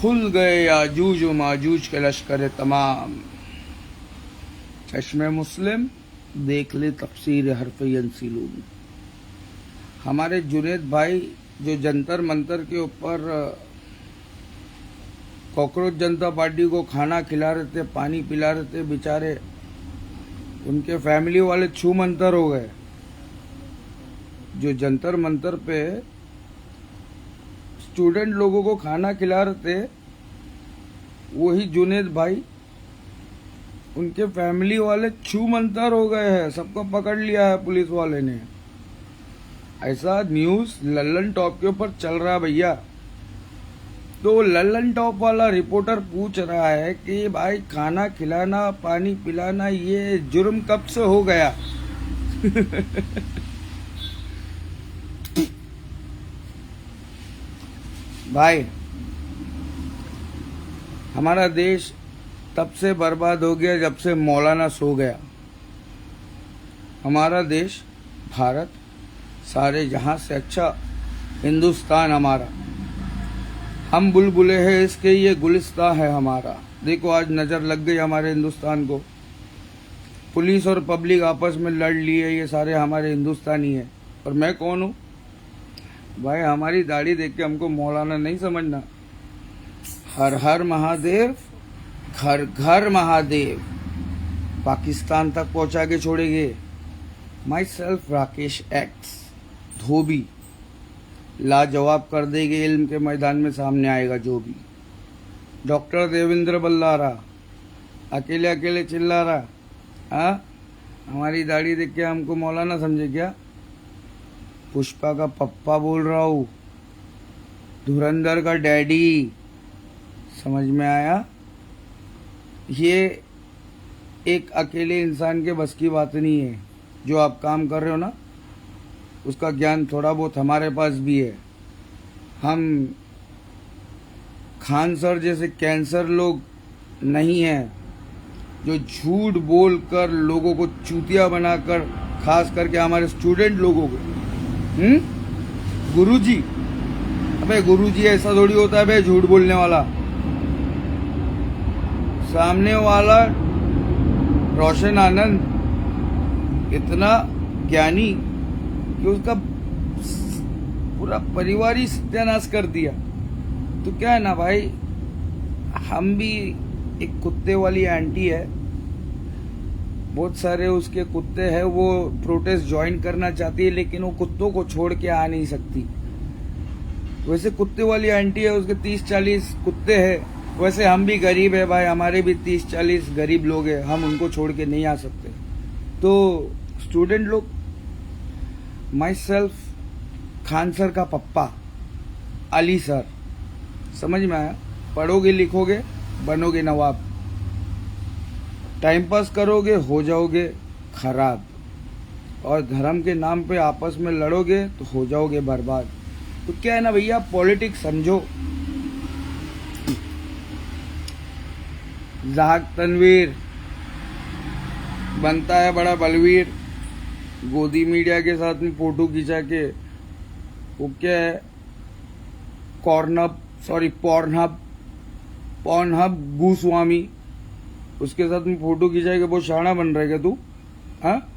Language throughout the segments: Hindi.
खुल गए याजूज व माजूज के लश्कर तमाम। चश्मे मुस्लिम देख ले तफसीर हरफ यंसिलून। हमारे जुनेद भाई जो जंतर मंतर के ऊपर कॉकरोच जनता पार्टी को खाना खिला रहे थे, पानी पिला रहे थे, बेचारे उनके फैमिली वाले छू मंतर हो गए। जो जंतर मंतर पे स्टूडेंट लोगों को खाना खिला रहे थे, वही जुनेद भाई, उनके फैमिली वाले छू मंतर हो गए हैं। सबको पकड़ लिया है पुलिस वाले ने। ऐसा न्यूज लल्लन टॉप के ऊपर चल रहा है भैया। तो लल्लन टॉप वाला रिपोर्टर पूछ रहा है कि भाई खाना खिलाना, पानी पिलाना ये जुर्म कब से हो गया? भाई हमारा देश तब से बर्बाद हो गया जब से मौलाना सो गया। हमारा देश भारत सारे जहां से अच्छा हिंदुस्तान हमारा। हम बुलबुले हैं इसके, ये गुलिस्तान है हमारा। देखो आज नजर लग गई हमारे हिंदुस्तान को। पुलिस और पब्लिक आपस में लड़ लिए, ये सारे हमारे हिंदुस्तानी है। और मैं कौन हूँ भाई? हमारी दाढ़ी देख के हमको मौलाना नहीं समझना। हर हर महादेव, घर घर महादेव, पाकिस्तान तक पहुंचा के छोड़ेंगे। माई सेल्फ राकेश एक्स धोबी लाजवाब कर देंगे। इल्म के मैदान में सामने आएगा जो भी। डॉक्टर देवेंद्र बल्लारा अकेले अकेले चिल्ला रहा। हाँ, हमारी दाढ़ी देख के हमको मौलाना समझे क्या? पुष्पा का पप्पा बोल रहा हूँ, धुरंधर का डैडी। समझ में आया? ये एक अकेले इंसान के बस की बात नहीं है। जो आप काम कर रहे हो ना, उसका ज्ञान थोड़ा बहुत हमारे पास भी है। हम खान सर जैसे कैंसर लोग नहीं हैं जो झूठ बोलकर लोगों को चूतिया बनाकर, खास करके हमारे स्टूडेंट लोगों को। गुरुजी, अबे गुरुजी ऐसा थोड़ी होता है बे झूठ बोलने वाला। सामने वाला रोशन आनंद इतना ज्ञानी कि उसका पूरा परिवार ही सत्यानाश कर दिया। तो क्या है ना भाई, हम भी एक कुत्ते वाली आंटी है, बहुत सारे उसके कुत्ते हैं, वो प्रोटेस्ट ज्वाइन करना चाहती है लेकिन वो कुत्तों को छोड़ के आ नहीं सकती। वैसे कुत्ते वाली आंटी है, उसके 30-40 कुत्ते हैं। वैसे हम भी गरीब है भाई, हमारे भी 30-40 गरीब लोग हैं, हम उनको छोड़ के नहीं आ सकते। तो स्टूडेंट लोग, माई सेल्फ खान सर का पप्पा अली सर, समझ में आया? पढ़ोगे लिखोगे बनोगे नवाब, टाइम पास करोगे हो जाओगे खराब, और धर्म के नाम पे आपस में लड़ोगे तो हो जाओगे बर्बाद। तो क्या है ना भैया, पॉलिटिक्स समझो। जहाक तनवीर बनता है बड़ा बलवीर, गोदी मीडिया के साथ में फोटो खिंचा के, वो क्या है, पॉर्नहब गोस्वामी, उसके साथ में फोटो खिंचा के बहुत शाना बन रहा है क्या तू? हाँ,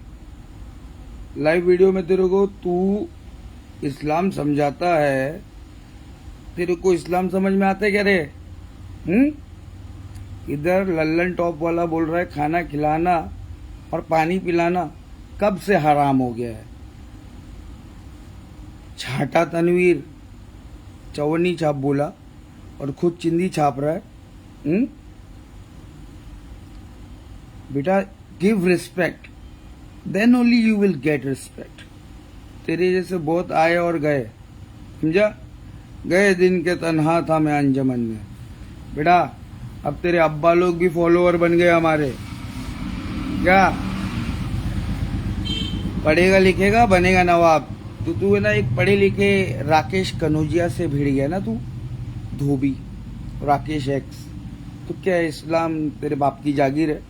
लाइव वीडियो में तेरे को तू इस्लाम समझाता है, तेरे को इस्लाम समझ में आता है क्या रे? इधर लल्लन टॉप वाला बोल रहा है खाना खिलाना और पानी पिलाना कब से हराम हो गया है। छाटा तनवीर चवन्नी छाप बोला और खुद चिंदी छाप रहा है। बेटा, give respect, then only you will get respect. तेरे जैसे बहुत आए और गए, समझा? गए दिन के तन्हा था मैं अंजमन में। बेटा, अब तेरे अब्बा लोग भी फॉलोअर बन गए हमारे। क्या पढ़ेगा लिखेगा बनेगा नवाब? तो तू है ना एक पढ़े लिखे राकेश कनौजिया से भिड़ गया ना तू, धोबी राकेश एक्स। तो क्या इस्लाम तेरे बाप की जागीर है?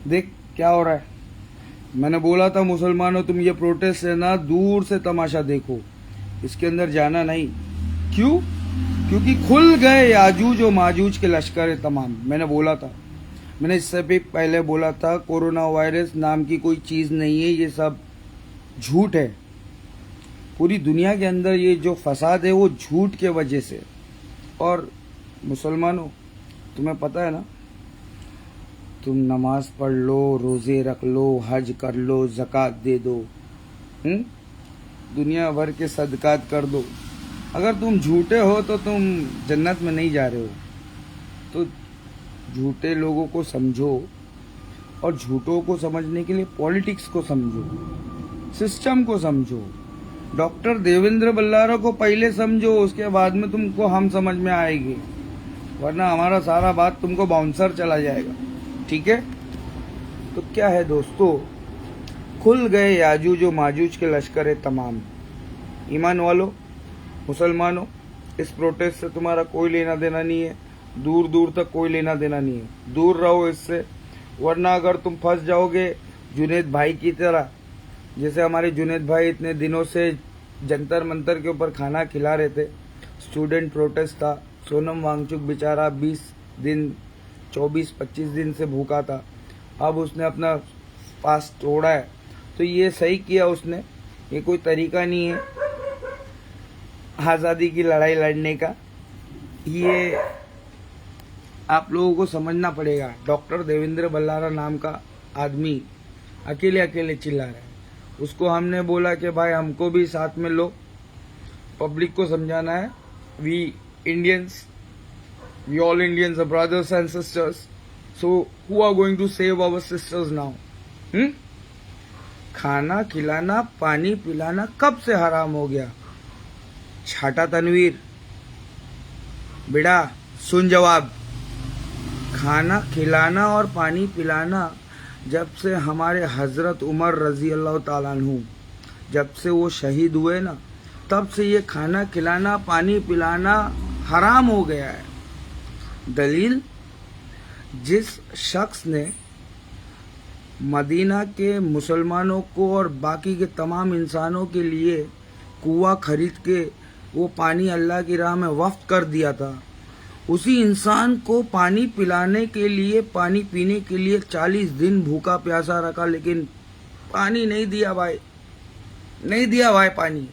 देख क्या हो रहा है। मैंने बोला था मुसलमानों, तुम ये प्रोटेस्ट है ना दूर से तमाशा देखो, इसके अंदर जाना नहीं। क्यों? क्योंकि खुल गए याजूज और माजूज के लश्कर तमाम। मैंने बोला था, मैंने इससे भी पहले बोला था, कोरोना वायरस नाम की कोई चीज़ नहीं है, ये सब झूठ है। पूरी दुनिया के अंदर ये जो फसाद है वो झूठ के वजह से। और मुसलमानों, तुम्हें पता है ना, तुम नमाज पढ़ लो, रोज़े रख लो, हज कर लो, ज़कात दे दो, दुनिया भर के सदकात कर दो, अगर तुम झूठे हो तो तुम जन्नत में नहीं जा रहे हो। तो झूठे लोगों को समझो, और झूठों को समझने के लिए पॉलिटिक्स को समझो, सिस्टम को समझो। डॉक्टर देवेंद्र बल्लारा को पहले समझो, उसके बाद में तुमको हम समझ में आएगी, वरना हमारा सारा बात तुमको बाउंसर चला जाएगा। ठीक है? तो क्या है दोस्तों, खुल गए याजूज और माजूज के लश्कर तमाम। ईमान वालों, मुसलमानों, इस प्रोटेस्ट से तुम्हारा कोई लेना देना नहीं है, दूर दूर तक कोई लेना देना नहीं है। दूर रहो इससे, वरना अगर तुम फंस जाओगे जुनेद भाई की तरह, जैसे हमारे जुनेद भाई इतने दिनों से जंतर मंतर के ऊपर खाना खिला रहे थे, स्टूडेंट प्रोटेस्ट था, सोनम वांगचुक बेचारा 20 दिन 24-25 दिन से भूखा था, अब उसने अपना फास्ट तोड़ा है। तो ये सही किया उसने, ये कोई तरीका नहीं है आज़ादी की लड़ाई लड़ने का, ये आप लोगों को समझना पड़ेगा। डॉक्टर देवेंद्र बल्लारा नाम का आदमी अकेले अकेले चिल्ला रहा है, उसको हमने बोला कि भाई हमको भी साथ में लो, पब्लिक को समझाना है। We Indians, we all Indians are brothers and sisters, so who are going to save our sisters now? खाना खिलाना, पानी पिलाना कब से हराम हो गया? छाटा तनवीर, बेटा सुन जवाब। खाना खिलाना और पानी पिलाना जब से हमारे हजरत उमर रजी अल्लाह ताला अन्हु जब से वो शहीद हुए ना, तब से ये खाना खिलाना, पानी पिलाना हराम हो गया है। दलील, जिस शख्स ने मदीना के मुसलमानों को और बाकी के तमाम इंसानों के लिए कुआं खरीद के वो पानी अल्लाह की राह में वक्फ कर दिया था, उसी इंसान को पानी पिलाने के लिए, पानी पीने के लिए 40 दिन भूखा प्यासा रखा, लेकिन पानी नहीं दिया भाई, नहीं दिया भाई पानी।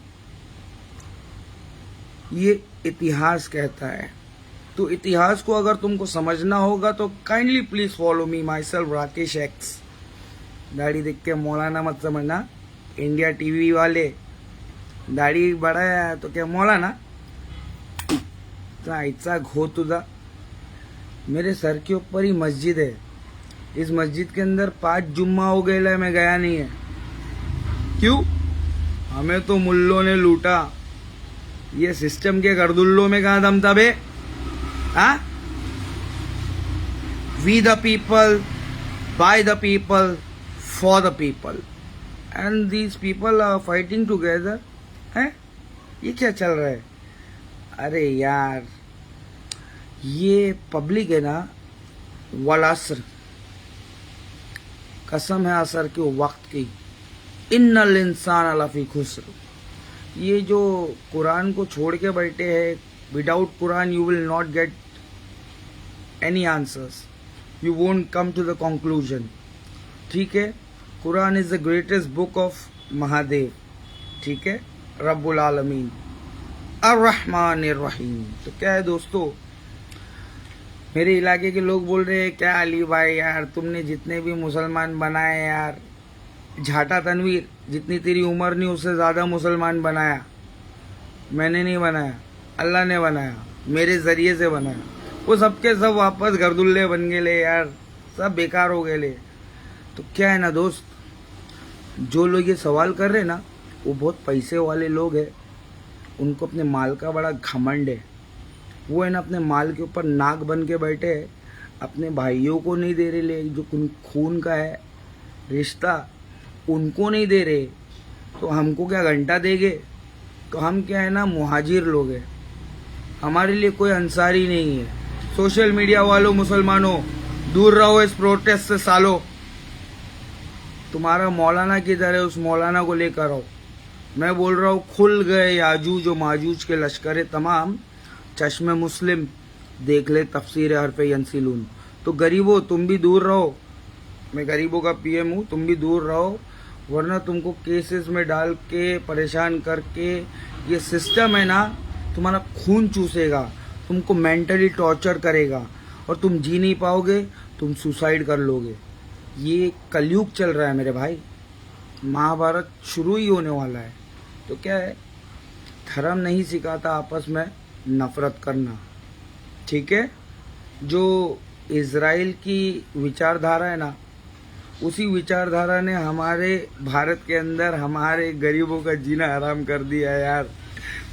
ये इतिहास कहता है। तो इतिहास को अगर तुमको समझना होगा तो kindly please follow me, my self Rakesh x. दाढ़ी देख के मौलाना मत समझना, इंडिया टीवी वाले दाढ़ी बढ़ाया तो क्या मौलाना? इतना घो तुझा। मेरे सर के ऊपर ही मस्जिद है, इस मस्जिद के अंदर 5 जुम्मा हो गए, मैं गया नहीं है। क्यों? हमें तो मुल्लों ने लूटा, ये सिस्टम के गर्दुल्लों में कहाँ दम था बे? We the people, by the people, for the people, and these people are fighting together. हैं? ये क्या चल रहा है? अरे यार, ये पब्लिक है ना, वल असर, कसम है असर के वक्त की, इन्नल इंसान लफी खुस्र। ये जो कुरान को छोड़ के बैठे हैं, without Quran you will not get any answers, you won't come to the conclusion. ठीक है? Quran is the greatest book of Mahadev, ठीक है, रब्बुल आलमीन अर्रहमानिर रहीम। तो क्या है दोस्तों, मेरे इलाके के लोग बोल रहे हैं, क्या अली भाई यार, तुमने जितने भी मुसलमान बनाए यार, झाटा तनवीर, जितनी तेरी उम्र नहीं उससे ज़्यादा मुसलमान बनाया। मैंने नहीं बनाया, अल्लाह ने बनाया, मेरे ज़रिए से बनाया। वो सबके सब वापस गर्दुल्ले बन गए ले यार, सब बेकार हो गए ले। तो क्या है ना दोस्त, जो लोग ये सवाल कर रहे हैं ना, वो बहुत पैसे वाले लोग हैं, उनको अपने माल का बड़ा घमंड है। वो है ना अपने माल के ऊपर नाक बन के बैठे, अपने भाइयों को नहीं दे रहे ले, जो खून का है रिश्ता, उनको नहीं दे रहे, तो हमको क्या घंटा देंगे? तो हम क्या है ना, मुहाजिर लोग हैं, हमारे लिए कोई अंसारी नहीं है। सोशल मीडिया वालों, मुसलमानों, दूर रहो इस प्रोटेस्ट से सालो। तुम्हारा मौलाना किधर है? उस मौलाना को लेकर आओ। मैं बोल रहा हूँ, खुल गए याजूज और माजूज के लश्कर तमाम। चश्मे मुस्लिम, देख ले तफसीर हरफ यंसिलून। तो गरीबों तुम भी दूर रहो, मैं गरीबों का पीएम हूँ, तुम भी दूर रहो, वरना तुमको केसेस में डाल के परेशान करके ये सिस्टम है ना, तुम्हारा खून चूसेगा, तुमको मेंटली टॉर्चर करेगा और तुम जी नहीं पाओगे, तुम सुसाइड कर लोगे। ये कलयुग चल रहा है मेरे भाई, महाभारत शुरू ही होने वाला है। तो क्या है, धर्म नहीं सिखाता आपस में नफरत करना, ठीक है। जो इजराइल की विचारधारा है ना, उसी विचारधारा ने हमारे भारत के अंदर हमारे गरीबों का जीना हराम कर दिया है यार।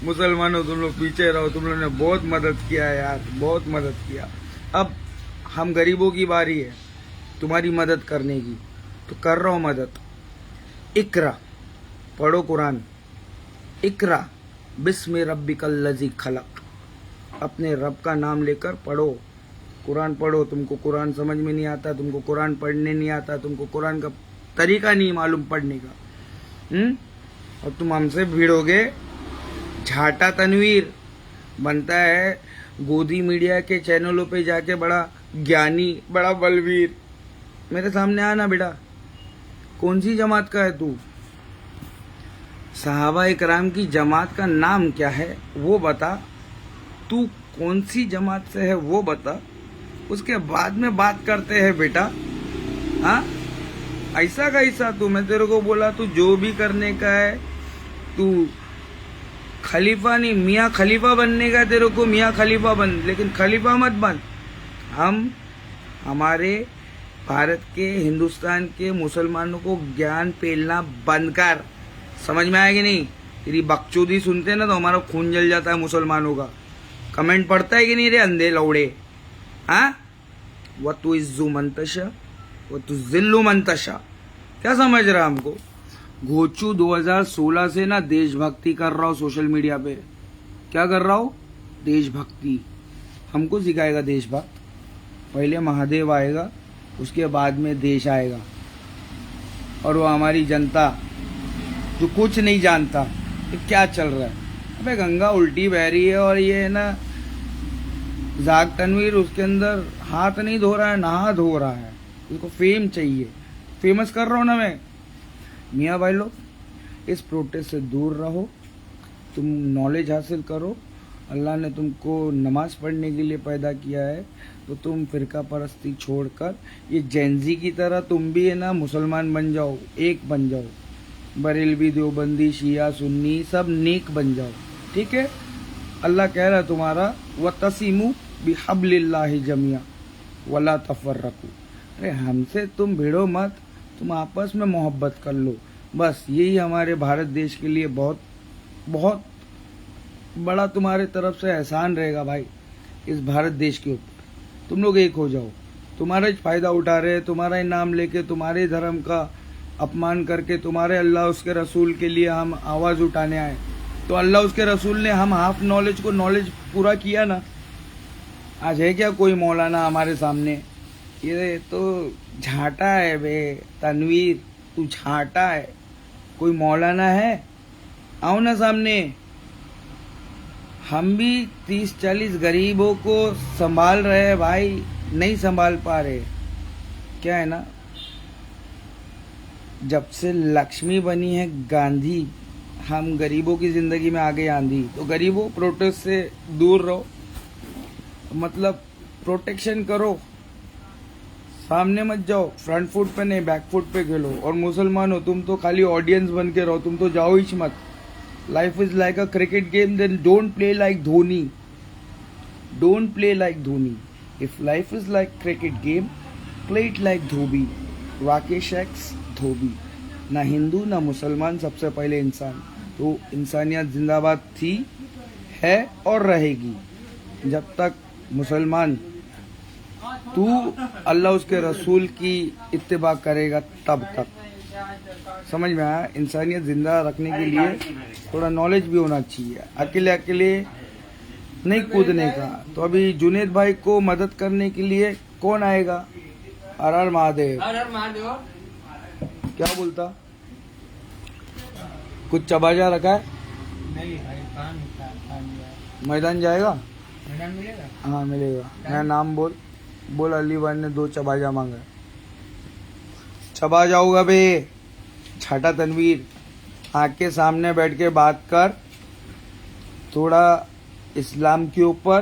मुसलमानों तुम लोग पीछे रहो, तुम लोगों ने बहुत मदद किया है यार, बहुत मदद किया। अब हम गरीबों की बारी है तुम्हारी मदद करने की, तो कर रहा हूँ मदद। इकरा पढ़ो कुरान, इकरा बिस्मि रब्बिकल लज़ी खलक, अपने रब का नाम लेकर पढ़ो, कुरान पढ़ो। तुमको कुरान समझ में नहीं आता, तुमको कुरान पढ़ने नहीं आता, तुमको कुरान का तरीका नहीं मालूम पढ़ने का, और तुम हमसे भिड़ोगे। झाटा तनवीर बनता है गोदी मीडिया के चैनलों पे जाके बड़ा ज्ञानी, बड़ा बलवीर। मेरे सामने आना बेटा, कौन सी जमात का है तू? सहाबा इकराम की जमात का नाम क्या है वो बता, तू कौन सी जमात से है वो बता, उसके बाद में बात करते हैं बेटा। हाँ, ऐसा कैसा तू? मैं तेरे को बोला तू जो भी करने का है, तू खलीफा नहीं मियाँ खलीफा बनने का, तेरे को मियाँ खलीफा बन, लेकिन खलीफा मत बन। हम हमारे भारत के, हिंदुस्तान के मुसलमानों को ज्ञान पेलना बंद कर, समझ में आया कि नहीं? तेरी बकचोदी सुनते ना तो हमारा खून जल जाता है मुसलमानों का। कमेंट पढ़ता है कि नहीं रे अंधे लौड़े? हाँ, व तू इज्जू मंतशा व तू जिल्लू मंतशा, क्या समझ रहा हमको? घोचू 2016 से ना देशभक्ति कर रहा हूँ सोशल मीडिया पे। क्या कर रहा हूँ? देशभक्ति। हमको सिखाएगा देशभक्त। पहले महादेव आएगा, उसके बाद में देश आएगा, और वो हमारी जनता जो कुछ नहीं जानता कि क्या चल रहा है। अबे गंगा उल्टी बह रही है और ये है ना जाग तनवीर उसके अंदर हाथ नहीं धो रहा है, नहा धो रहा है। उसको फेम चाहिए, फेमस कर रहा हूँ ना मैं। मियाँ भाई लोग, इस प्रोटेस्ट से दूर रहो, तुम नॉलेज हासिल करो। अल्लाह ने तुमको नमाज पढ़ने के लिए पैदा किया है, तो तुम फिरका परस्ती छोड़कर ये जैनजी की तरह तुम भी है ना मुसलमान बन जाओ, एक बन जाओ। बरेलवी, देवबंदी, शिया, सुन्नी सब नेक बन जाओ, ठीक है। अल्लाह कह रहा है तुम्हारा वतसीमु बिहब्लिल्लाहि जमिया वला तफर्रकू। अरे हमसे तुम भिड़ो मत, तुम आपस में मोहब्बत कर लो, बस यही हमारे भारत देश के लिए बहुत बहुत बड़ा तुम्हारे तरफ से एहसान रहेगा भाई। इस भारत देश के ऊपर तुम लोग एक हो जाओ। तुम्हारा ही फायदा उठा रहे हैं, तुम्हारा ही नाम लेके, तुम्हारे धर्म का अपमान करके, तुम्हारे अल्लाह उसके रसूल के लिए हम आवाज उठाने आए, तो अल्लाह उसके रसूल ने हम हाफ नॉलेज को नॉलेज पूरा किया ना। आज है क्या कोई मौलाना हमारे सामने? ये तो झाटा है बे तनवीर, तू झाटा है। कोई मौलाना है? आओ ना सामने। हम भी 30-40 गरीबों को संभाल रहे हैं भाई, नहीं संभाल पा रहे। क्या है ना, जब से लक्ष्मी बनी है गांधी, हम गरीबों की जिंदगी में आ गई आंधी। तो गरीबों, प्रोटेस्ट से दूर रहो, मतलब प्रोटेक्शन करो, सामने मत जाओ, फ्रंट फुट पे नहीं बैक फुट पे खेलो। और मुसलमानों, तुम तो खाली ऑडियंस बन के रहो, तुम तो जाओ ही मत। Life is like a cricket game, then don't play like Dhoni, don't play like Dhoni. If life is like cricket game, play it like धोबी। राकेश एक्स धोबी। ना हिंदू ना मुसलमान, सबसे पहले इंसान। तो इंसानियत जिंदाबाद थी, है और रहेगी जब तक मुसलमान तू अल्लाह उसके रसूल की इत्तिबा करेगा तब तक। समझ में आया? इंसानियत जिंदा रखने के लिए थोड़ा नॉलेज भी होना चाहिए, अकेले अकेले नहीं कूदने का। तो अभी जुनेद भाई को मदद करने के लिए कौन आएगा? हर हर महादेव। क्या बोलता? कुछ चबाजा रखा है? नहीं, मैदान जाएगा? इनाम मिलेगा? हाँ मिलेगा। मैं नाम बोल अली भाई ने 2 चबाजा मांगा। चबा जाऊंगा बे। छाटा तनवीर, आँख के सामने बैठ के बात कर थोड़ा इस्लाम के ऊपर।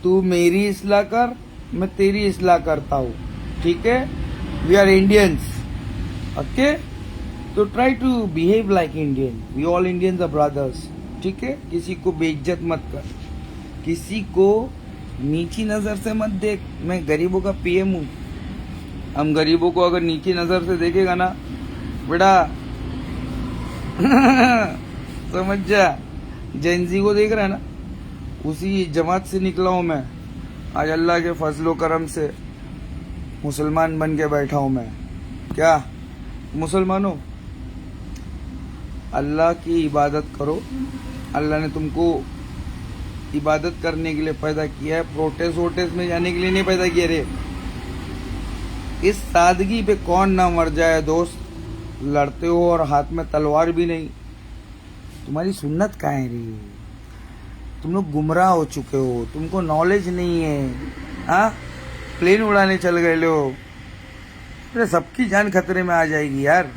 तू मेरी इस्लाह कर, मैं तेरी इस्लाह करता हूँ, ठीक है? We are Indians, okay? तो try to behave like Indian. We all Indians are brothers, ठीक है? किसी को बेइज्जत मत कर, किसी को नीची नजर से मत देख। मैं गरीबों का पीएम हूँ। हम गरीबों को अगर नीची नजर से देखेगा ना बेटा समझ जा। जेनजी को देख रहा है ना, उसी जमात से निकला हूं मैं। आज अल्लाह के फजलो करम से मुसलमान बन के बैठा हूं मैं। क्या मुसलमानों, अल्लाह की इबादत करो। अल्लाह ने तुमको इबादत करने के लिए पैदा किया है, प्रोटेस्ट वोटेस्ट में जाने के लिए नहीं पैदा किया रे। इस सादगी पे कौन ना मर जाए दोस्त। लड़ते हो और हाथ में तलवार भी नहीं। तुम्हारी सुन्नत कहाँ है रे? तुम लोग गुमराह हो चुके हो, तुमको नॉलेज नहीं है। हाँ, प्लेन उड़ाने चल गए लो। अरे सबकी जान खतरे में आ जाएगी यार।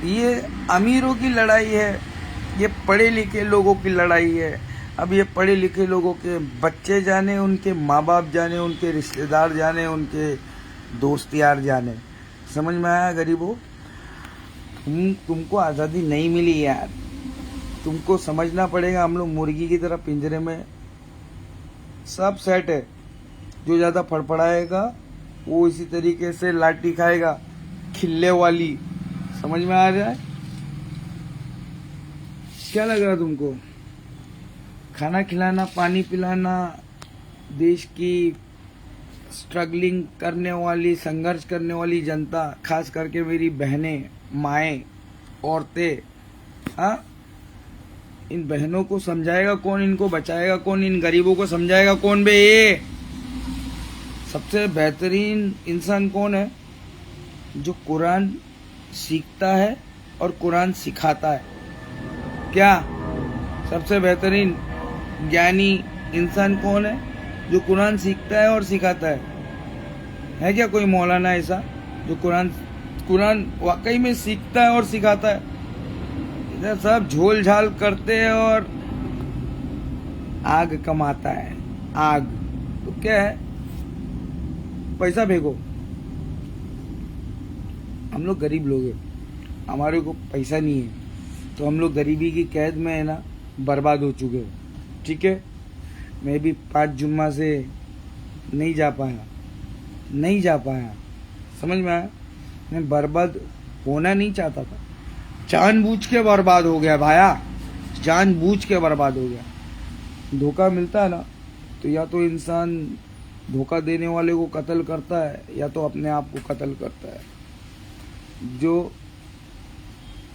ये अमीरों की लड़ाई है, ये पढ़े लिखे लोगों की लड़ाई है। अब ये पढ़े लिखे लोगों के बच्चे जाने, उनके माँ बाप जाने, उनके रिश्तेदार जाने, उनके दोस्त यार जाने। समझ में आया गरीबों? तुमको आज़ादी नहीं मिली यार। तुमको समझना पड़ेगा। हम लोग मुर्गी की तरह पिंजरे में सब सेट है। जो ज्यादा फड़फड़ाएगा वो इसी तरीके से लाठी खाएगा, खिल्ले वाली। समझ में आ रहा है? क्या लग रहा तुमको? खाना खिलाना, पानी पिलाना, देश की स्ट्रगलिंग करने वाली, संघर्ष करने वाली जनता, खास करके मेरी बहनें, माएँ, औरतें, हाँ, इन बहनों को समझाएगा कौन? इनको बचाएगा कौन? इन गरीबों को समझाएगा कौन बे? ये सबसे बेहतरीन इंसान कौन है? जो कुरान सीखता है और कुरान सिखाता है। क्या सबसे बेहतरीन ज्ञानी इंसान कौन है? जो कुरान सीखता है और सिखाता है क्या कोई मौलाना ऐसा जो कुरान वाकई में सीखता है और सिखाता है? इधर सब झोल झाल करते हैं और आग कमाता है। आग तो क्या है? पैसा फेंको। हम लोग गरीब लोग हैं, हमारे को पैसा नहीं है, तो हम लोग गरीबी की कैद में है ना, बर्बाद हो चुके हैं। ठीक है, मैं भी 5 जुम्मा से नहीं जा पाया। समझ में आया? मैं बर्बाद होना नहीं चाहता था, जानबूझ के बर्बाद हो गया भाया, जानबूझ के बर्बाद हो गया। धोखा मिलता है ना, तो या तो इंसान धोखा देने वाले को कत्ल करता है या तो अपने आप को कत्ल करता है। जो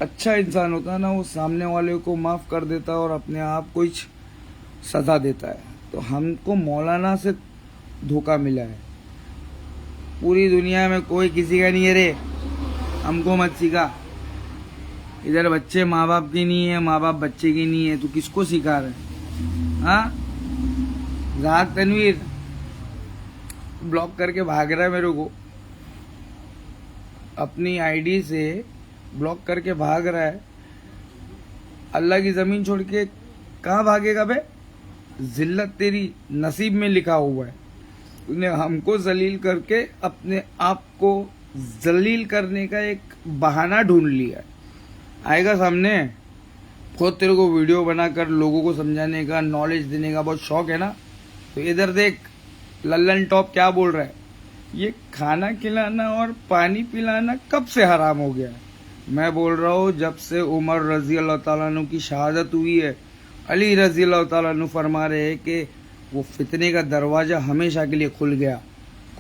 अच्छा इंसान होता है ना, वो सामने वाले को माफ कर देता है और अपने आप को ही सजा देता है। तो हमको मौलाना से धोखा मिला है। पूरी दुनिया में कोई किसी का नहीं है रे, हमको मत सिखा। इधर बच्चे माँ बाप की नहीं है, माँ बाप बच्चे की नहीं है, तो किसको सिखा रहे? हाँ, राहत तनवीर ब्लॉक करके भाग रहा है मेरे को, अपनी आईडी से ब्लॉक करके भाग रहा है। अल्लाह की जमीन छोड़ के कहाँ भागेगा बे? जिल्लत तेरी नसीब में लिखा हुआ है। तूने हमको जलील करके अपने आप को जलील करने का एक बहाना ढूंढ लिया है। आएगा सामने। खुद तेरे को वीडियो बनाकर लोगों को समझाने का, नॉलेज देने का बहुत शौक है ना, तो इधर देख लल्लन टॉप क्या बोल रहा है। ये खाना खिलाना और पानी पिलाना कब से हराम हो गया है? मैं बोल रहा हूँ जब से उमर रजी अल्लाह ताला अन्हु की शहादत हुई है। अली रजी अल्लाह ताला अन्हु फरमा रहे हैं कि वो फितने का दरवाजा हमेशा के लिए खुल गया।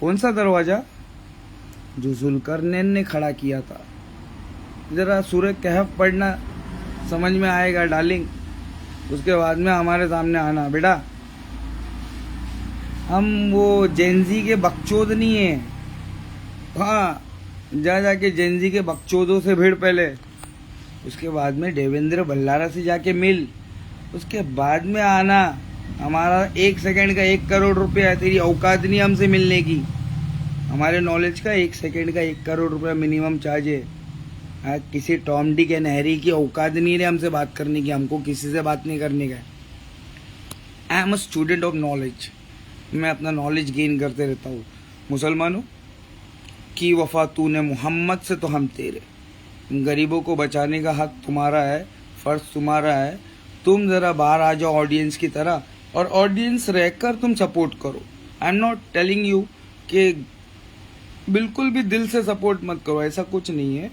कौन सा दरवाजा? जो जुल्करनैन ने खड़ा किया था। जरा सूरह कहफ पढ़ना, समझ में आएगा डार्लिंग। उसके बाद में हमारे सामने आना बेटा। हम वो जेनजी के बकचोद नहीं है। हाँ, जाके जेनजी के बकचोदों से भिड़ पहले, उसके बाद में देवेंद्र भल्लारा से जाके मिल। उसके बाद में आना। हमारा 1 सेकंड का 1 करोड़ रुपया है, तेरी औकात नहीं हमसे मिलने की। हमारे नॉलेज का 1 सेकंड का 1 करोड़ रुपया मिनिमम चार्ज है। हाँ, किसी टॉम डिक या नहरी की औकात नहीं है हमसे बात करने की, हमको किसी से बात नहीं करने का। I am a student of knowledge, मैं अपना नॉलेज गेन करते रहता हूँ। मुसलमानों की वफा तूने मोहम्मद से तो हम तेरे, गरीबों को बचाने का हक तुम्हारा है, फर्ज तुम्हारा है। तुम जरा बाहर आ जाओ ऑडियंस की तरह, और ऑडियंस रहकर तुम सपोर्ट करो। I am not telling you कि बिल्कुल भी दिल से सपोर्ट मत करो, ऐसा कुछ नहीं है।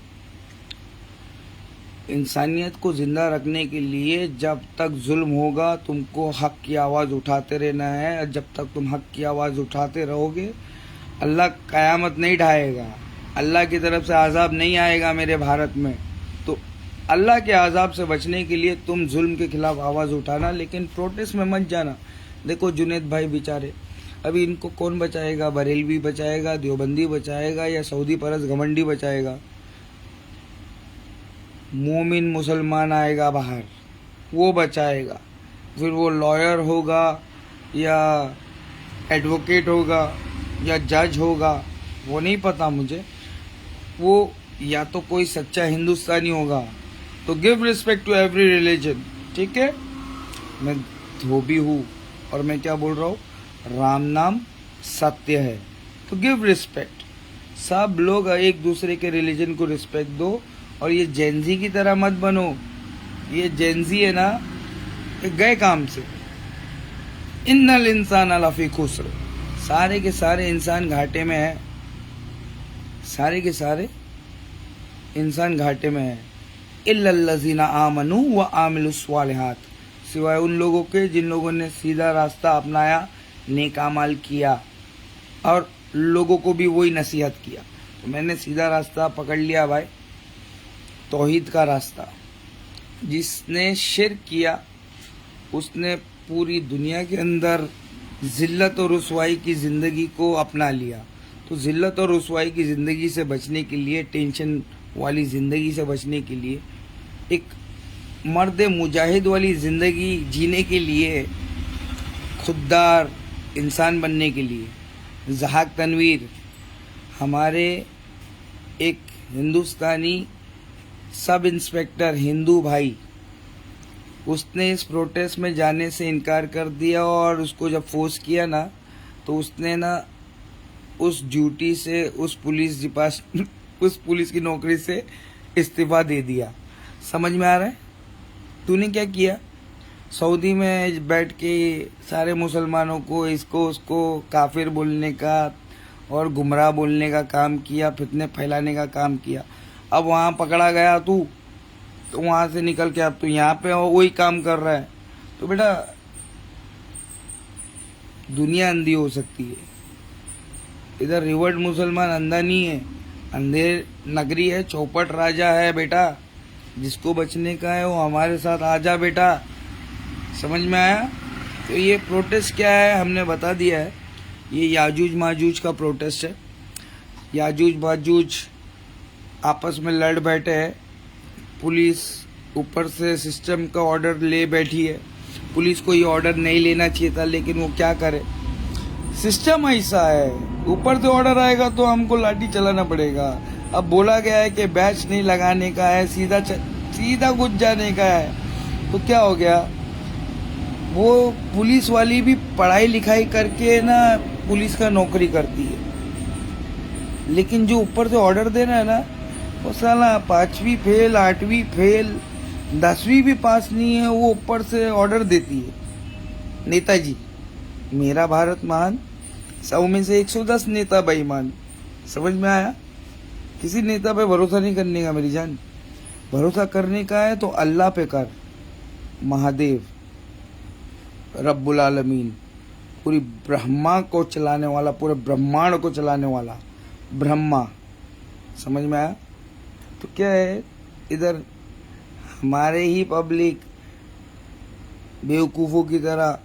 इंसानियत को जिंदा रखने के लिए जब तक जुल्म होगा तुमको हक की आवाज़ उठाते रहना है, और जब तक तुम हक की आवाज़ उठाते रहोगे अल्लाह क़यामत नहीं ढाएगा, अल्लाह की तरफ से आज़ाब नहीं आएगा मेरे भारत में। तो अल्लाह के आज़ाब से बचने के लिए तुम जुल्म के खिलाफ आवाज़ उठाना, लेकिन प्रोटेस्ट में मत जाना। देखो जुनेद भाई बेचारे, अभी इनको कौन बचाएगा? बरेलवी बचाएगा, देवबंदी बचाएगा, या सऊदी परस घमंडी बचाएगा? मोमिन मुसलमान आएगा बाहर, वो बचाएगा। फिर वो लॉयर होगा या एडवोकेट होगा या जज होगा, वो नहीं पता मुझे। वो या तो कोई सच्चा हिंदुस्तानी होगा। तो give respect to every religion, ठीक है? मैं धोबी हूँ और मैं क्या बोल रहा हूँ, राम नाम सत्य है, तो गिव रिस्पेक्ट। सब लोग एक दूसरे के रिलीजन को रिस्पेक्ट दो, और ये जेंजी की तरह मत बनो। ये जेंजी है ना, ये गए काम से। इन्नल इंसान लफी खुस्र, सारे के सारे इंसान घाटे में है, सारे के सारे इंसान घाटे में है। इल्लल्लज़ीना आमनू व आमिलुस स्वालिहात, सिवाय उन लोगों के जिन लोगों ने सीधा रास्ता अपनाया, नेक अमाल किया और लोगों को भी वही नसीहत किया। तो मैंने सीधा रास्ता पकड़ लिया भाई, तौहीद का रास्ता। जिसने शिर्क किया उसने पूरी दुनिया के अंदर जिल्लत और रुसवाई की ज़िंदगी को अपना लिया। तो जिल्लत और रुसवाई की ज़िंदगी से बचने के लिए, टेंशन वाली ज़िंदगी से बचने के लिए, एक मर्द मुजाहिद वाली ज़िंदगी जीने के लिए, खुददार इंसान बनने के लिए, ज़हाक तनवीर हमारे एक हिंदुस्तानी सब इंस्पेक्टर हिंदू भाई, उसने इस प्रोटेस्ट में जाने से इनकार कर दिया, और उसको जब फोर्स किया ना, तो उसने ना उस ड्यूटी से, उस पुलिस की नौकरी से इस्तीफा दे दिया। समझ में आ रहा है? तूने क्या किया? सऊदी में बैठ के सारे मुसलमानों को इसको उसको काफिर बोलने का और गुमराह बोलने का काम किया, फितने फैलाने का काम किया। अब वहाँ पकड़ा गया तू, तो वहाँ से निकल के अब तू यहाँ पे वही काम कर रहा है। तो बेटा दुनिया अंधी हो सकती है, इधर रिवर्ट मुसलमान अंधा नहीं है, अंधेर नगरी है, चौपट राजा है बेटा। जिसको बचने का है वो हमारे साथ आ जा बेटा। समझ में आया? तो ये प्रोटेस्ट क्या है हमने बता दिया है। ये याजूज माजूज का प्रोटेस्ट है। याजूज माजूज आपस में लड़ बैठे हैं, पुलिस ऊपर से सिस्टम का ऑर्डर ले बैठी है। पुलिस को ये ऑर्डर नहीं लेना चाहिए था, लेकिन वो क्या करे, सिस्टम ऐसा है। ऊपर से ऑर्डर आएगा तो हमको लाठी चलाना पड़ेगा। अब बोला गया है कि बैच नहीं लगाने का है, सीधा घुस जाने का है। तो क्या हो गया, वो पुलिस वाली भी पढ़ाई लिखाई करके ना पुलिस का नौकरी करती है, लेकिन जो ऊपर से ऑर्डर देना है ना, वो साला 5वीं फेल, 8वीं फेल, 10वीं भी पास नहीं है, वो ऊपर से ऑर्डर देती है। नेताजी मेरा भारत महान, 100 में से 110 नेता बेईमान। समझ में आया? किसी नेता पे भरोसा नहीं करने का मेरी जान। भरोसा करने का है तो अल्लाह पे कर, महादेव रब्बुल आलमीन, पूरी ब्रह्मा को चलाने वाला, पूरे ब्रह्मांड को चलाने वाला ब्रह्मा। समझ में आया? तो क्या है, इधर हमारे ही पब्लिक बेवकूफ़ों की तरह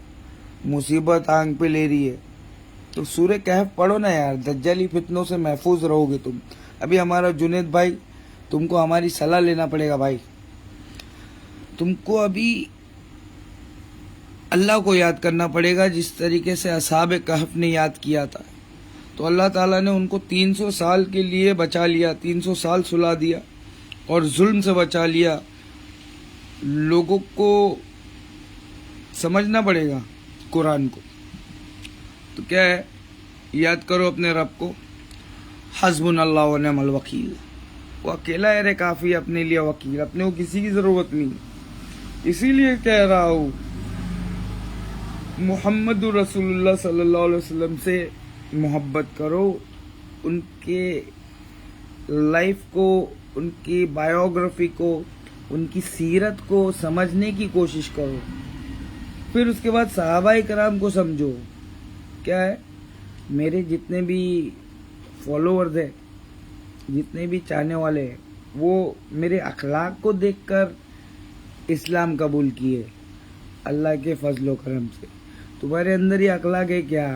मुसीबत आंख पे ले रही है। तो सूरह कहफ पढ़ो ना यार, दज्जाली फितनों से महफूज रहोगे तुम। अभी हमारा जुनेद भाई, तुमको हमारी सलाह लेना पड़ेगा भाई। तुमको अभी अल्लाह को याद करना पड़ेगा जिस तरीके से असहाब कहफ ने याद किया था। तो अल्लाह ताला ने उनको 300 साल के लिए बचा लिया, 300 साल सुला दिया और जुल्म से बचा लिया। लोगों को समझना पड़ेगा कुरान को। तो क्या है, याद करो अपने रब को, हस्बुनल्लाह व निअमल वकील। वो अकेला है रे काफी अपने लिए वकील, अपने को किसी की जरूरत नहीं। इसीलिए कह रहा हूँ मुहम्मद रसूलुल्लाह सल्लल्लाहु अलैहि वसल्लम से मोहब्बत करो, उनके लाइफ को, उनकी बायोग्राफी को, उनकी सीरत को समझने की कोशिश करो। फिर उसके बाद सहाबाए कराम को समझो। क्या है, मेरे जितने भी फॉलोअर्स हैं, जितने भी चाहने वाले हैं, वो मेरे अखलाक को देखकर इस्लाम कबूल किए अल्लाह के फजलो करम से। तुम्हारे अंदर ये अखलाक है क्या?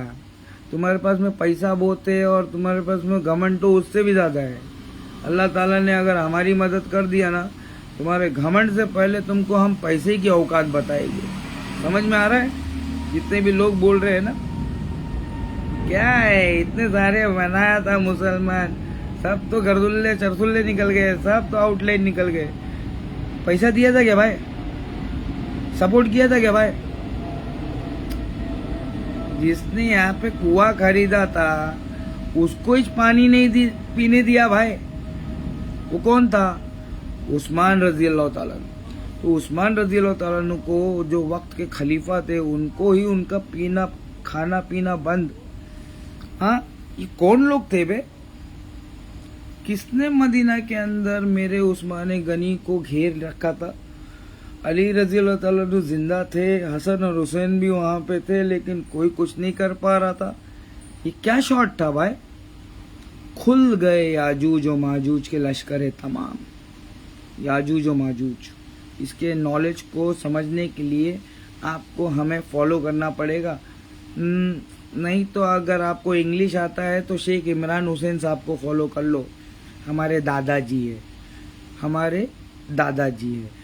तुम्हारे पास में पैसा बहुत है और तुम्हारे पास में घमंड तो उससे भी ज्यादा है। अल्लाह ताला ने अगर हमारी मदद कर दिया ना, तुम्हारे घमंड से पहले तुमको हम पैसे की औकात बताएंगे। समझ में आ रहा है? जितने भी लोग बोल रहे हैं ना, क्या है इतने सारे बनाया था मुसलमान, सब तो गर्दुल्ले चरसुल्ले निकल गए, सब तो आउटलाइन निकल गए। पैसा दिया था क्या भाई? सपोर्ट किया था क्या भाई? जिसने यहाँ पे कुआं खरीदा था उसको ही पानी नहीं पीने दिया भाई। वो कौन था? उस्मान रजी अल्लाह ताला। तो उस्मान रजी अल्लाह ताला को, जो वक्त के खलीफा थे, उनको ही उनका पीना खाना पीना बंद। हाँ, ये कौन लोग थे बे? किसने मदीना के अंदर मेरे उस्मान गनी को घेर रखा था? अली रजी अल्लाह ताला जिंदा थे, हसन और हुसैन भी वहां पे थे, लेकिन कोई कुछ नहीं कर पा रहा था। ये क्या शॉट था भाई? खुल गए याजूज और माजूज के लश्कर तमाम। याजूज और माजूज, इसके नॉलेज को समझने के लिए आपको हमें फॉलो करना पड़ेगा। नहीं तो अगर आपको इंग्लिश आता है तो शेख इमरान हुसैन साहब को फॉलो कर लो। हमारे दादाजी है, हमारे दादाजी है।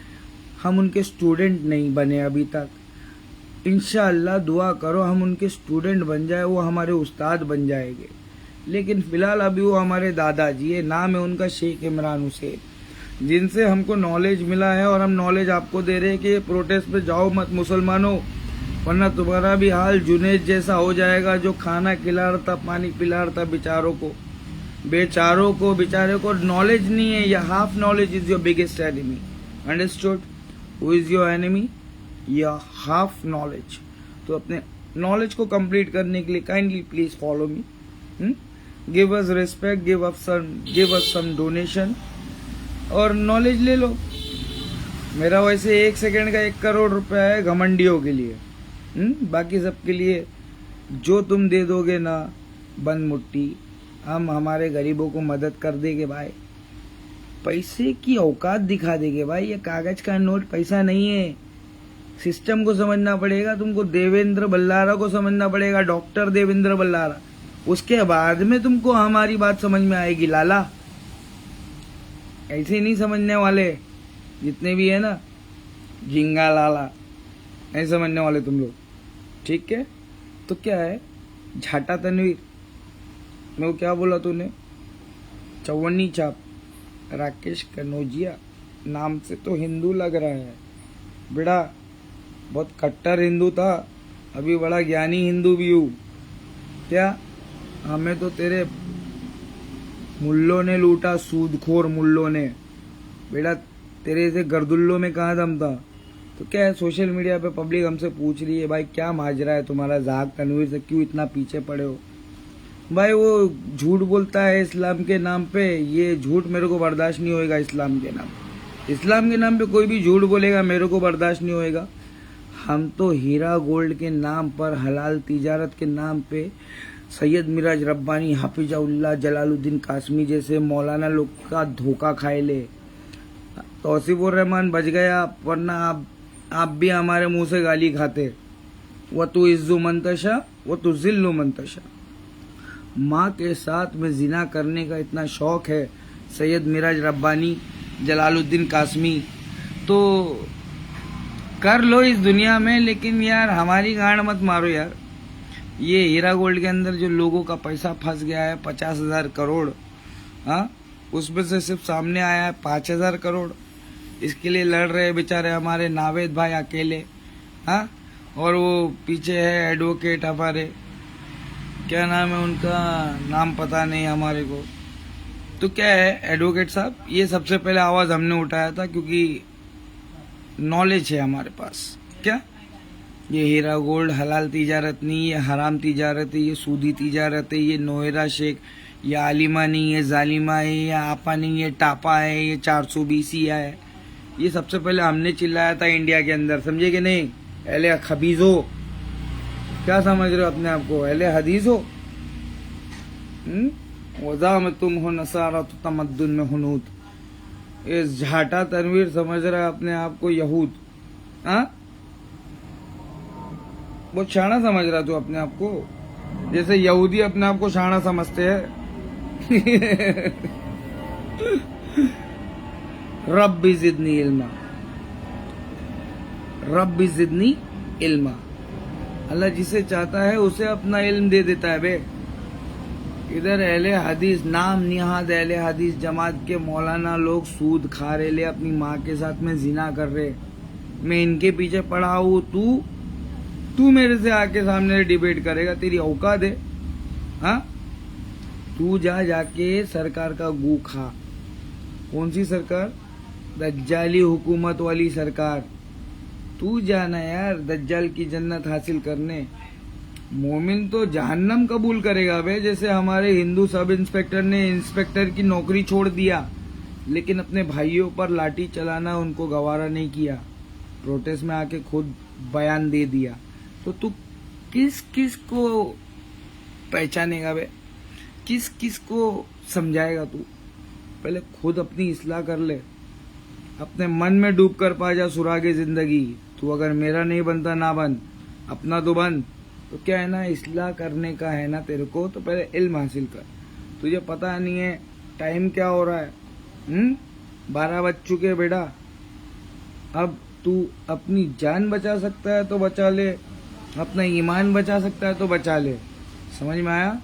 हम उनके स्टूडेंट नहीं बने अभी तक। इंशाअल्लाह दुआ करो हम उनके स्टूडेंट बन जाए, वो हमारे उस्ताद बन जाएंगे। लेकिन फिलहाल अभी वो हमारे दादाजी है, नाम है उनका शेख इमरान हुसैन, जिनसे हमको नॉलेज मिला है। और हम नॉलेज आपको दे रहे हैं कि प्रोटेस्ट पे जाओ मत मुसलमानों, वरना तुम्हारा भी हाल जुनेद जैसा हो जाएगा, जो खाना खिला रहा था, पानी पिला रहा था बेचारों को। बेचारे को नॉलेज नहीं है। या half knowledge is your biggest enemy. Understood? Who is your enemy? या हाफ नॉलेज। तो अपने नॉलेज को कंप्लीट करने के लिए kindly please follow me. Give us respect, give us some donation और नॉलेज ले लो। मेरा वैसे 1 सेकंड का 1 करोड़ रुपया है घमंडियों के लिए। बाकी सबके लिए जो तुम दे दोगे ना बंद मुट्ठी, हम हमारे गरीबों को मदद कर देंगे भाई। पैसे की औकात दिखा देंगे भाई। ये कागज का नोट पैसा नहीं है। सिस्टम को समझना पड़ेगा तुमको। देवेंद्र बल्लारा को समझना पड़ेगा, डॉक्टर देवेंद्र बल्लारा। उसके बाद में तुमको हमारी बात समझ में आएगी लाला। ऐसे नहीं समझने वाले जितने भी है ना, झिंगा लाला, नहीं समझने वाले तुम लोग। ठीक है? तो क्या है, झाटा तनवीर, मैं क्या बोला तूने? चौवन्नी छाप राकेश कनौजिया नाम से तो हिंदू लग रहा है बेड़ा। बहुत कट्टर हिंदू था, अभी बड़ा ज्ञानी हिंदू भी हूँ क्या? हमें तो तेरे मुल्लों ने लूटा, सूदखोर मुल्लों ने। बेटा तेरे से गर्दुल्लों में कहाँ दम था? तो क्या है, सोशल मीडिया पे पब्लिक हमसे पूछ रही है भाई क्या माजरा है तुम्हारा, जाग तनवीर से क्यों इतना पीछे पड़े हो? भाई वो झूठ बोलता है इस्लाम के नाम पे। ये झूठ मेरे को बर्दाश्त नहीं होएगा। इस्लाम के नाम पे कोई भी झूठ बोलेगा, मेरे को बर्दाश्त नहीं होएगा। हम तो हीरा गोल्ड के नाम पर, हलाल तिजारत के नाम पे सैयद मिराज रब्बानी, हाफिजाउल्लाह, जलालुद्दीन कासमी जैसे मौलाना लोग का धोखा खाए ले। तौसीफुर रहमान बच गया, वरना आप भी हमारे मुंह से गाली खाते। व तु इज्जु मंतशा व तु जिल्लु मंतशा। माँ के साथ में जिना करने का इतना शौक है सैयद मिराज रब्बानी, जलालुद्दीन कासमी, तो कर लो इस दुनिया में, लेकिन यार हमारी गांड मत मारो यार। ये हीरा गोल्ड के अंदर जो लोगों का पैसा फंस गया है 50,000 करोड़, हाँ, उसमें से सिर्फ सामने आया है 5,000 करोड़। इसके लिए लड़ रहे बेचारे हमारे नावेद भाई अकेले, हाँ। और वो पीछे है एडवोकेट हमारे, क्या नाम है उनका, नाम पता नहीं हमारे को। तो क्या है एडवोकेट साहब, ये सबसे पहले आवाज हमने उठाया था क्योंकि नॉलेज है हमारे पास। क्या ये हीरा गोल्ड हलाल तिजारत नहीं, ये हराम तिजारत है, ये सूदी तिजारत है, ये नोएरा शेख, ये आलिमा नहीं है, जालिमा है, ये आपा नहीं है, टापा है, ये 420 है। ये सबसे पहले हमने चिल्लाया था इंडिया के अंदर, समझे कि नहीं। अहले खबीज हो, क्या समझ रहे हो अपने आप को, अहले हदीस हो। वज़ा में तुम हो नसारा तो तमद्दुन में हुनूद। ये झाटा तनवीर समझ रहा है अपने आप को यहूद, हाँ। वो शाना समझ रहा तू अपने आप को, जैसे यहूदी अपने आप को शाना समझते हैं। रब्बी ज़िदनी इल्मा, रब्बी ज़िदनी इल्मा। अल्लाह जिसे चाहता है उसे अपना इल्म दे देता है बे। इधर अहले हदीस, नाम निहाद अहले हदीस जमात के मौलाना लोग सूद खा रहे ले, अपनी माँ के साथ में जिना कर रहे। मैं इनके पीछे पड़ा हूँ, तू मेरे से आके सामने डिबेट करेगा, तेरी औकात है, हाँ। तू जाके सरकार का गू खा। कौन सी सरकार, दज्जाली हुकूमत वाली सरकार। तू जाना यार दज्जाल की जन्नत हासिल करने। मोमिन तो जहन्नम कबूल करेगा बे। जैसे हमारे हिंदू सब इंस्पेक्टर ने इंस्पेक्टर की नौकरी छोड़ दिया, लेकिन अपने भाइयों पर लाठी चलाना उनको गवारा नहीं किया, प्रोटेस्ट में आके खुद बयान दे दिया। तो तू किस किस को पहचानेगा बे, किस किस को समझाएगा तू। पहले खुद अपनी इस्लाह कर ले, अपने मन में डूब कर पा जा सुरागे जिंदगी। तू अगर मेरा नहीं बनता ना बन, अपना तो बन। तो क्या है ना, इस्लाह करने का है ना तेरे को, तो पहले इल्म हासिल कर। तुझे पता नहीं है टाइम क्या हो रहा है, 12 बज चुके बेटा। अब तू अपनी जान बचा सकता है तो बचा ले, अपना ईमान बचा सकता है तो बचा ले। समझ में आया।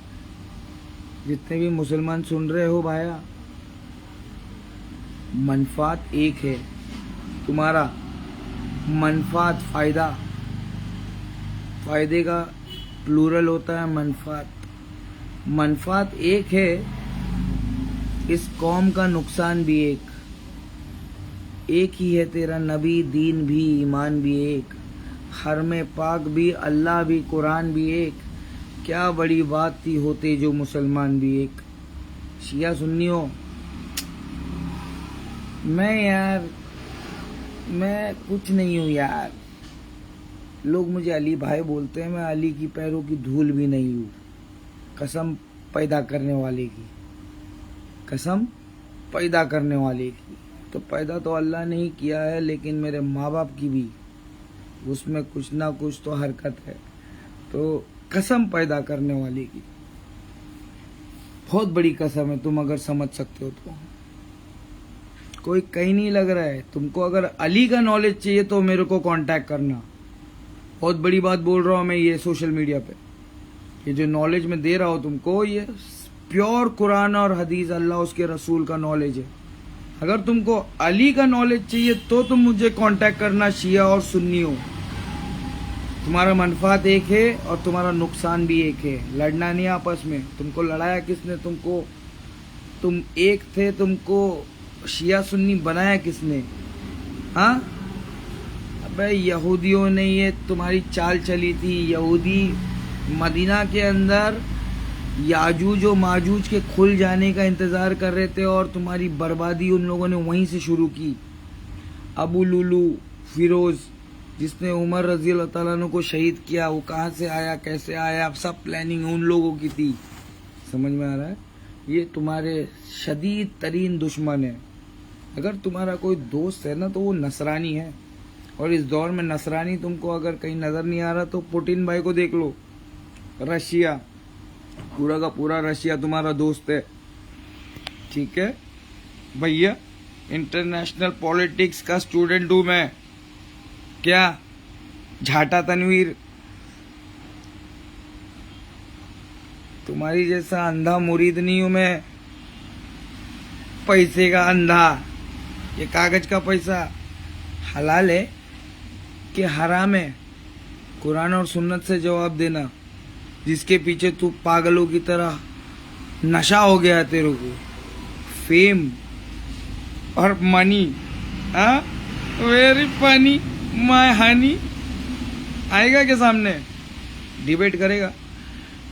जितने भी मुसलमान सुन रहे हो भाया, मनफात एक है तुम्हारा, मनफात फायदा, फायदे का प्लूरल होता है मनफात। मनफात एक है, इस कौम का नुकसान भी एक ही है। तेरा नबी, दीन भी, ईमान भी एक, हरम पाक भी, अल्लाह भी, कुरान भी एक। क्या बड़ी बात थी होते जो मुसलमान भी एक। शिया सुन्नियों, मैं कुछ नहीं हूँ यार। लोग मुझे अली भाई बोलते हैं, मैं अली की पैरों की धूल भी नहीं हूँ। कसम पैदा करने वाले की, कसम पैदा करने वाले की। तो पैदा तो अल्लाह ने ही किया है, लेकिन मेरे माँ बाप की भी उसमें कुछ ना कुछ तो हरकत है। तो कसम पैदा करने वाले की, बहुत बड़ी कसम है। तुम अगर समझ सकते हो तो। कोई कहीं नहीं लग रहा है तुमको। अगर अली का नॉलेज चाहिए तो मेरे को कांटेक्ट करना। बहुत बड़ी बात बोल रहा हूँ मैं ये सोशल मीडिया पे। ये जो नॉलेज मैं दे रहा हूँ तुमको, ये प्योर कुरान और हदीस, अल्लाह उसके रसूल का नॉलेज है। अगर तुमको अली का नॉलेज चाहिए तो तुम मुझे कांटेक्ट करना, शिया और सुन्नी हो। तुम्हारा मनफात एक है और तुम्हारा नुकसान भी एक है। लड़ना नहीं आपस में। तुमको लड़ाया किसने, तुम एक थे, तुमको शिया सुन्नी बनाया किसने, हाँ। अबे यहूदियों ने ये तुम्हारी चाल चली थी। यहूदी मदीना के अंदर याजूज और माजूज के खुल जाने का इंतजार कर रहे थे और तुम्हारी बर्बादी उन लोगों ने वहीं से शुरू की। अबू लुलू फिरोज, जिसने उमर रजी अल्लाह ताला अन्हु को शहीद किया, वो कहाँ से आया, कैसे आया, सब प्लानिंग उन लोगों की थी। समझ में आ रहा है। ये तुम्हारे शदीद तरीन दुश्मन है। अगर तुम्हारा कोई दोस्त है ना तो वो नसरानी है। और इस दौर में नसरानी तुमको अगर कहीं नजर नहीं आ रहा तो पुतिन भाई को देख लो। रशिया, पूरा का पूरा रशिया तुम्हारा दोस्त है, ठीक है भैया। इंटरनेशनल पॉलिटिक्स का स्टूडेंट हूं मैं, क्या झाटा तनवीर, तुम्हारी जैसा अंधा मुरीद नहीं हूं मैं, पैसे का अंधा। ये कागज का पैसा हलाल है कि हराम है? कुरान और सुन्नत से जवाब देना, जिसके पीछे तू पागलों की तरह नशा हो गया तेरे को, फेम और money. Very funny my Honey, आएगा के सामने डिबेट करेगा?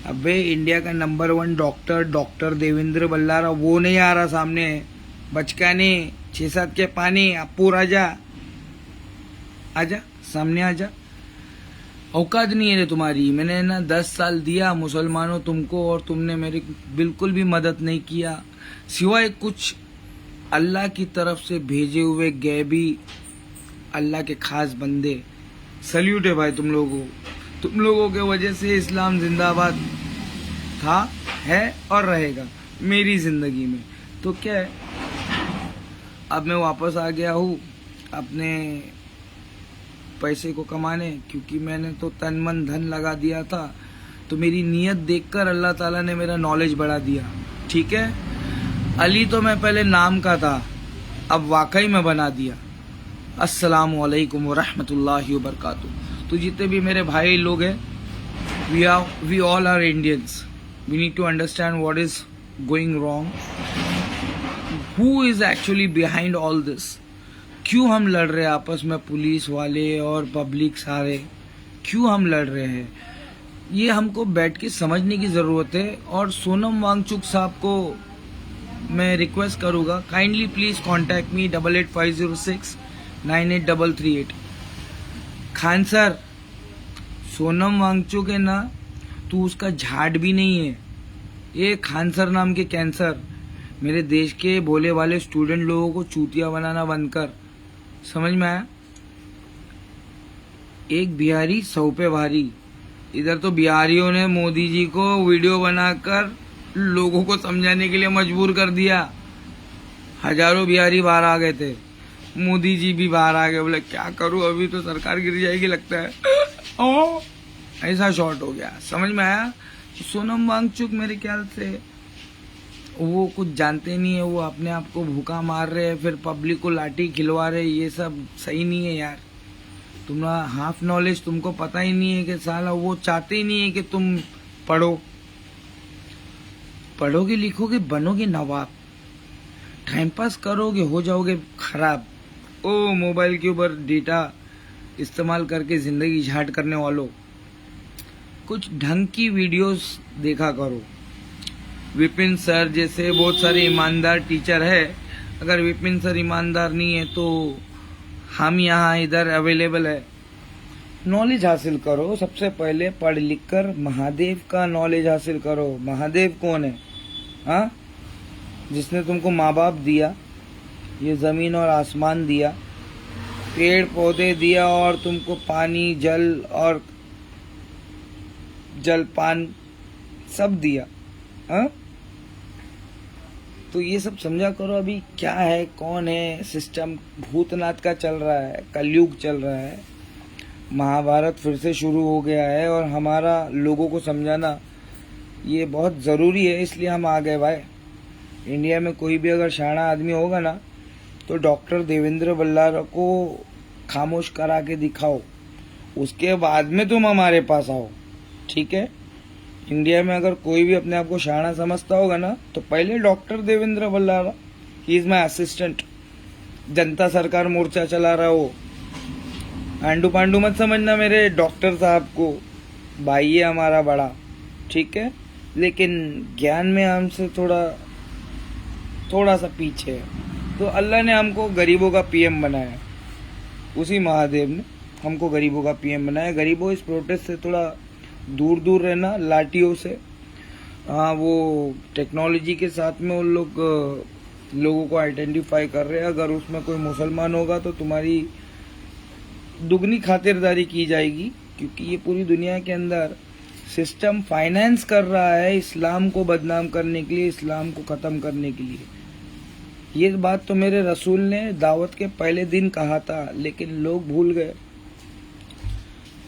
अबे इंडिया का नंबर 1 डॉक्टर देवेंद्र बल्लारा वो नहीं आ रहा सामने, बचकाने 6-7 के पानी, अप्पू राजा आजा सामने आजा। औकात नहीं है तुम्हारी। मैंने ना 10 साल दिया मुसलमानों तुमको, और तुमने मेरी बिल्कुल भी मदद नहीं किया, सिवाय कुछ अल्लाह की तरफ से भेजे हुए गैबी अल्लाह के खास बंदे। सल्यूट है भाई तुम लोगों के वजह से इस्लाम जिंदाबाद था, है और रहेगा मेरी जिंदगी में। तो क्या है, अब मैं वापस आ गया हूँ अपने पैसे को कमाने, क्योंकि मैंने तो तन मन धन लगा दिया था। तो मेरी नीयत देखकर अल्लाह ताला ने मेरा नॉलेज बढ़ा दिया। ठीक है, अली तो मैं पहले नाम का था, अब वाकई में बना दिया। अस्सलामु अलैकुम व रहमतुल्लाहि व बरकातुहू। तो जितने भी मेरे भाई लोग हैं, we all are Indians, we need to understand what is going wrong, who is actually behind all this. क्यों हम लड़ रहे हैं आपस में, पुलिस वाले और पब्लिक सारे, क्यों हम लड़ रहे हैं? ये हमको बैठ के समझने की जरूरत है। और सोनम वांगचुक साहब को मैं रिक्वेस्ट करूंगा, kindly please contact me 8850698338। Khan sir, Sonam Wangchuk है ना, तू उसका झाड़ भी नहीं है। ये खान सर नाम के कैंसर मेरे देश के भोले वाले स्टूडेंट लोगों को चूतिया बनाना बंद कर। समझ में आया? एक बिहारी 100 पे भारी। इधर तो बिहारियों ने मोदी जी को वीडियो बनाकर लोगों को समझाने के लिए मजबूर कर दिया। हजारों बिहारी बाहर आ गए थे, मोदी जी भी बाहर आ गए। बोले क्या करूं, अभी तो सरकार गिर जाएगी लगता है। ओ ऐसा शॉर्ट हो गया। समझ में आया? सोनम वांगचुक मेरे ख्याल से वो कुछ जानते नहीं है, वो अपने आप को भूखा मार रहे हैं, फिर पब्लिक को लाठी खिलवा रहे। ये सब सही नहीं है यार। तुम्हारा हाफ नॉलेज तुमको पता ही नहीं है कि साला वो चाहते ही नहीं है कि तुम पढ़ोगे लिखोगे बनोगे नवाब, टाइम पास करोगे हो जाओगे खराब। ओ मोबाइल के ऊपर डेटा इस्तेमाल करके जिंदगी झाट करने वालों, कुछ ढंग की वीडियोस देखा करो। विपिन सर जैसे बहुत सारे ईमानदार टीचर है। अगर विपिन सर ईमानदार नहीं है तो हम यहाँ इधर अवेलेबल है। नॉलेज हासिल करो, सबसे पहले पढ़ लिख कर महादेव का नॉलेज हासिल करो। महादेव कौन है? हाँ, जिसने तुमको माँ बाप दिया, ये जमीन और आसमान दिया, पेड़ पौधे दिया, और तुमको पानी जल और जलपान सब दिया। हाँ, तो ये सब समझा करो। अभी क्या है, कौन है, सिस्टम भूतनाथ का चल रहा है, कलयुग चल रहा है, महाभारत फिर से शुरू हो गया है, और हमारा लोगों को समझाना ये बहुत ज़रूरी है। इसलिए हम आ गए भाई। इंडिया में कोई भी अगर शाना आदमी होगा ना, तो डॉक्टर देवेंद्र बल्लारा को खामोश करा के दिखाओ, उसके बाद में तुम हमारे पास आओ। ठीक है? इंडिया में अगर कोई भी अपने आप को शाना समझता होगा ना, तो पहले doctor Devendra Ballara, he is my assistant. Janata Sarkar मोर्चा चला रहा हो, आंडू पांडू मत समझना मेरे डॉक्टर साहब को, भाई है हमारा बड़ा। ठीक है? लेकिन ज्ञान में हमसे थोड़ा सा पीछे है। तो अल्लाह ने हमको गरीबों का पीएम बनाया, उसी महादेव ने हमको गरीबों का पीएम बनाया। गरीबों इस प्रोटेस्ट से थोड़ा दूर दूर रहना, लाठियों से। हाँ, वो टेक्नोलॉजी के साथ में उन लोगों को आइडेंटिफाई कर रहे हैं। अगर उसमें कोई मुसलमान होगा तो तुम्हारी दुगनी खातिरदारी की जाएगी, क्योंकि ये पूरी दुनिया के अंदर सिस्टम फाइनेंस कर रहा है इस्लाम को बदनाम करने के लिए, इस्लाम को ख़त्म करने के लिए। ये बात तो मेरे रसूल ने दावत के पहले दिन कहा था, लेकिन लोग भूल गए।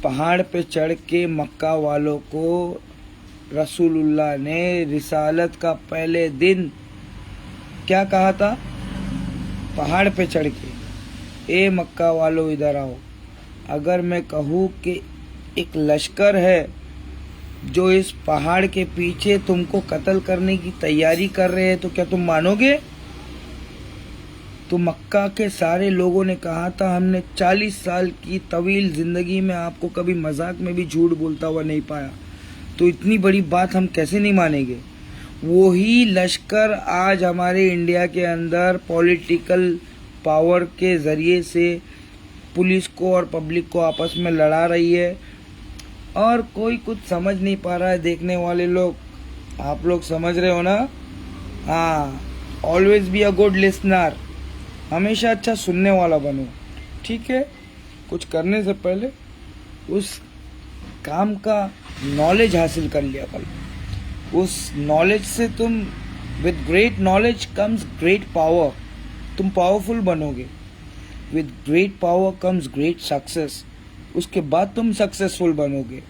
पहाड़ पे चढ़ के मक्का वालों को रसूलुल्लाह ने रिसालत का पहले दिन क्या कहा था? पहाड़ पे चढ़ के, ए मक्का वालों इधर आओ। अगर मैं कहूँ कि एक लश्कर है जो इस पहाड़ के पीछे तुमको कत्ल करने की तैयारी कर रहे हैं, तो क्या तुम मानोगे? तो मक्का के सारे लोगों ने कहा था, हमने 40 साल की तवील जिंदगी में आपको कभी मजाक में भी झूठ बोलता हुआ नहीं पाया, तो इतनी बड़ी बात हम कैसे नहीं मानेंगे। वही लश्कर आज हमारे इंडिया के अंदर पॉलिटिकल पावर के जरिए से पुलिस को और पब्लिक को आपस में लड़ा रही है, और कोई कुछ समझ नहीं पा रहा है। देखने वाले लोग, आप लोग समझ रहे हो ना? हाँ, always be a good listener, हमेशा अच्छा सुनने वाला बनो, ठीक है? कुछ करने से पहले उस काम का नॉलेज हासिल कर लिया करो। उस नॉलेज से तुम, with great knowledge comes great power, तुम पावरफुल बनोगे। With great power comes great success, उसके बाद तुम सक्सेसफुल बनोगे।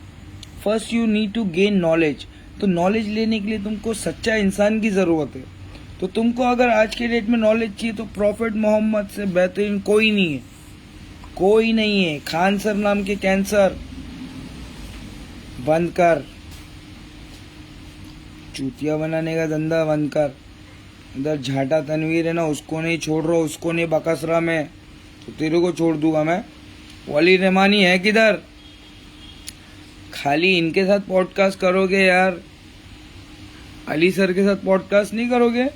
First you need to gain knowledge. तो नॉलेज लेने के लिए तुमको सच्चा इंसान की जरूरत है। तो तुमको अगर आज के डेट में नॉलेज चाहिए तो प्रॉफिट मोहम्मद से बेहतरीन कोई नहीं है, कोई नहीं है। खान सर नाम के कैंसर बंद कर, चूतिया बनाने का धंधा बंद कर। इधर झाटा तनवीर है ना, उसको नहीं छोड़ रहा, उसको नहीं बकस रहा मैं, तो तेरे को छोड़ दूंगा मैं। वली रहमानी है किधर? खाली इनके साथ पॉडकास्ट करोगे यार, अली सर के साथ पॉडकास्ट नहीं करोगे?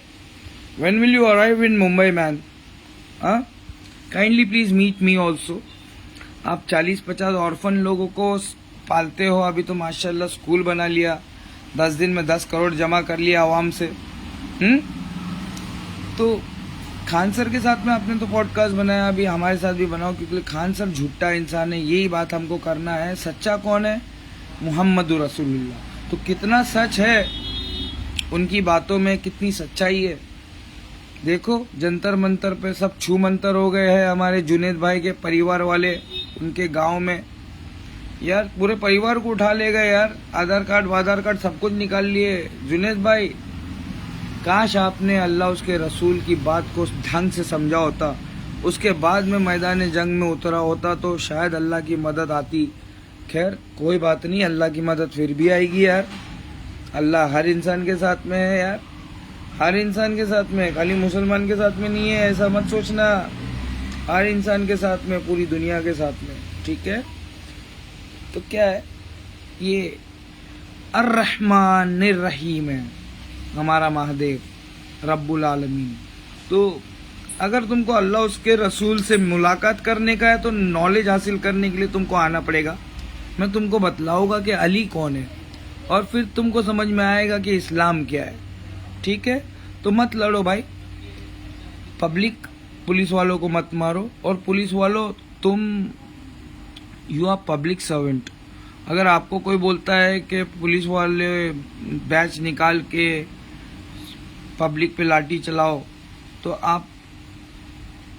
When will you arrive in Mumbai man? हाँ, kindly please meet me also. आप 40-50 ऑर्फन लोगों को पालते हो, अभी तो माशाल्लाह स्कूल बना लिया, 10 दिन में 10 करोड़ जमा कर लिया आवाम से। तो खान सर के साथ में आपने तो पॉडकास्ट बनाया, अभी हमारे साथ भी बनाओ, क्योंकि खान सर झूठा इंसान है, यही बात हमको करना है। सच्चा कौन है? मोहम्मद रसूलुल्लाह। तो कितना सच है उनकी बातों में, कितनी सच्चाई है। देखो जंतर मंतर पे सब छू मंतर हो गए हैं हमारे जुनेद भाई के परिवार वाले, उनके गांव में यार पूरे परिवार को उठा ले गए यार, आधार कार्ड सब कुछ निकाल लिए। जुनेद भाई, काश आपने अल्लाह उसके रसूल की बात को ढंग से समझा होता, उसके बाद में मैदान जंग में उतरा होता तो शायद अल्लाह की मदद आती। खैर कोई बात नहीं, अल्लाह की मदद फिर भी आएगी यार। अल्लाह हर इंसान के साथ में है यार, हर इंसान के साथ में, खाली मुसलमान के साथ में नहीं है, ऐसा मत सोचना। हर इंसान के साथ में, पूरी दुनिया के साथ में, ठीक है? तो क्या है ये? अर्रहमान निर्रहीम है हमारा महादेव रब्बुल आलमीन। तो अगर तुमको अल्लाह उसके रसूल से मुलाकात करने का है तो नॉलेज हासिल करने के लिए तुमको आना पड़ेगा। मैं तुमको बतलाऊंगा कि अली कौन है, और फिर तुमको समझ में आएगा कि इस्लाम क्या है, ठीक है? तो मत लड़ो भाई, पुलिस वालों को मत मारो। और पुलिस वालों, तुम यू आर पब्लिक सर्वेंट। अगर आपको कोई बोलता है कि पुलिस वाले बैच निकाल के पब्लिक पे लाठी चलाओ, तो आप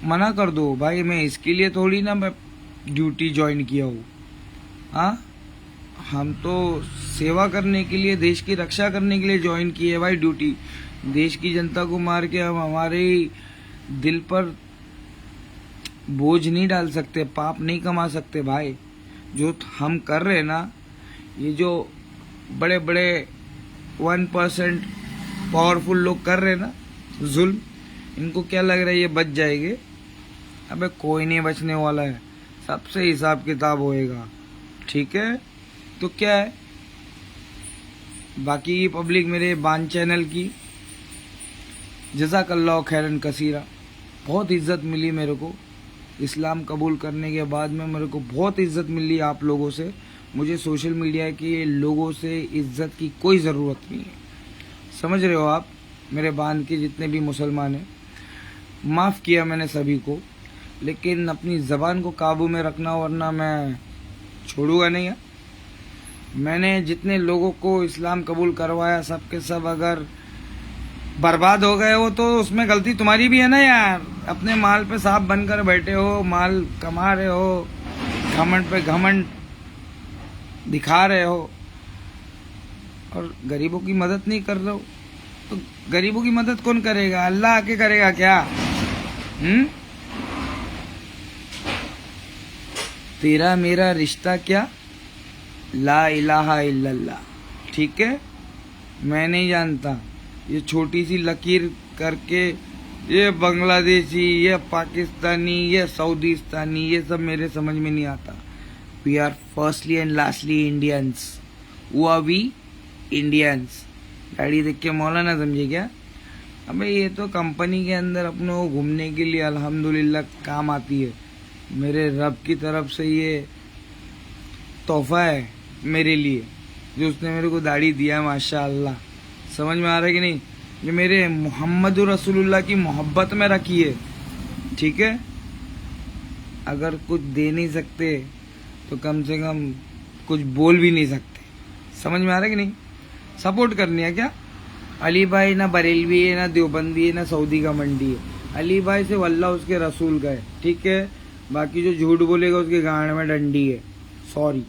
मना कर दो, भाई मैं इसके लिए थोड़ी ना मैं ड्यूटी ज्वाइन किया हूँ। हाँ, हम तो सेवा करने के लिए, देश की रक्षा करने के लिए ज्वाइन किए भाई ड्यूटी। देश की जनता को मार के हम हमारे दिल पर बोझ नहीं डाल सकते, पाप नहीं कमा सकते भाई। जो हम कर रहे हैं ना, ये जो बड़े बड़े 1% पावरफुल लोग कर रहे हैं ना जुल्म, इनको क्या लग रहा है ये बच जाएंगे? अबे कोई नहीं बचने वाला है, सबसे हिसाब किताब होएगा, ठीक है? तो क्या है, बाकी पब्लिक मेरे बान चैनल की जज़ाकल्लाह खैरन कसीरा, बहुत इज्जत मिली मेरे को। इस्लाम कबूल करने के बाद में मेरे को बहुत इज्जत मिली आप लोगों से। मुझे सोशल मीडिया के लोगों से इज्जत की कोई ज़रूरत नहीं है, समझ रहे हो आप? मेरे बांध के जितने भी मुसलमान हैं, माफ़ किया मैंने सभी को, लेकिन अपनी ज़बान को काबू में रखना, वरना मैं छोड़ूंगा नहीं है। मैंने जितने लोगों को इस्लाम कबूल करवाया, सब के सब अगर बर्बाद हो गए हो तो उसमें गलती तुम्हारी भी है ना यार। अपने माल पे सांप बनकर बैठे हो, माल कमा रहे हो, घमंड पे घमंड, दिखा रहे हो और गरीबों की मदद नहीं कर रहे हो, तो गरीबों की मदद कौन करेगा? अल्लाह आके करेगा क्या? तेरा मेरा रिश्ता क्या, ला इलाहा इल्लल्लाह। ठीक है, मैं नहीं जानता। ये छोटी सी लकीर करके ये बांग्लादेशी, ये पाकिस्तानी, ये सऊदीस्तानी, ये सब मेरे समझ में नहीं आता। We are firstly and lastly Indians. Who are we? Indians. गाड़ी देख के मौलाना समझे क्या? अबे ये तो कंपनी के अंदर अपने को घूमने के लिए अल्हम्दुलिल्लाह काम आती है। मेरे रब की तरफ से ये तोहफा है मेरे लिए, जो उसने मेरे को दाढ़ी दिया, माशाअल्लाह। समझ में आ रहा है कि नहीं? ये मेरे मोहम्मद रसूलुल्लाह की मोहब्बत में रखी है। ठीक है, अगर कुछ दे नहीं सकते तो कम से कम कुछ बोल भी नहीं सकते। समझ में आ रहा है कि नहीं? सपोर्ट करनी है क्या? अली भाई ना बरेलवी है, ना देवबंदी है, ना सऊदी का मंडी है। अली भाई से वल्लाह उसके रसूल का है। ठीक है, बाकी जो झूठ बोलेगा उसके गांड में डंडी है। सॉरी।